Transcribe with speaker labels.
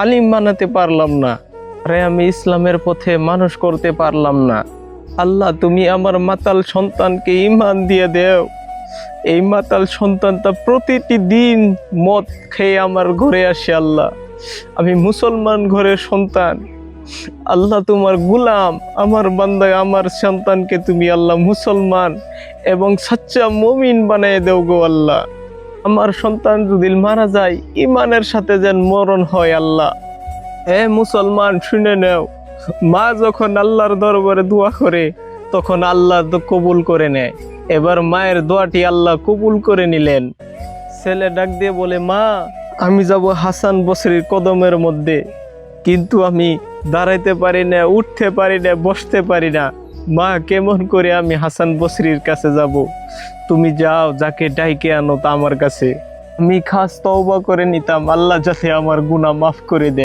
Speaker 1: আলিম বানাতে পারলাম না, আরে আমি ইসলামের পথে মানুষ করতে পারলাম না। আল্লাহ, তুমি আমার মাতাল সন্তানকে ঈমান দিয়ে দেও। এই মাতাল সন্তানটা প্রতিটি দিন মদ খেয়ে আমার ঘরে আসে। আল্লাহ, আমি মুসলমান ঘরের সন্তান। আল্লাহ, তোমার গুলাম, আমার বান্দা, আমার সন্তানকে তুমি আল্লাহ মুসলমান এবং সচ্চা মুমিন বানিয়ে দেও গো আল্লাহ। আমার সন্তান যদি মারা যায়, ইমানের সাথে যেন মরণ হয়। আল্লাহ, হে মুসলমান, শুনে নেও, মা যখন আল্লাহর দরবারে দোয়া করে তখন আল্লাহ তো কবুল করে নেয়। এবার মায়ের দোয়াটি আল্লাহ কবুল করে নিলেন। ছেলে ডাক দিয়ে বলে, মা, আমি যাব হাসান বসরির কদমের মধ্যে, কিন্তু আমি দাঁড়াইতে পারি না, উঠতে পারি না, বসতে পারি না। মা, কেমন করে আমি হাসান বসরির কাছে যাব? তুমি যাও, যাকে ডাইকে আনো তা আমার কাছে। আমি খাস তওবা করে নিতাম, আল্লাহ যাতে আমার গুনাহ মাফ করে দেয়।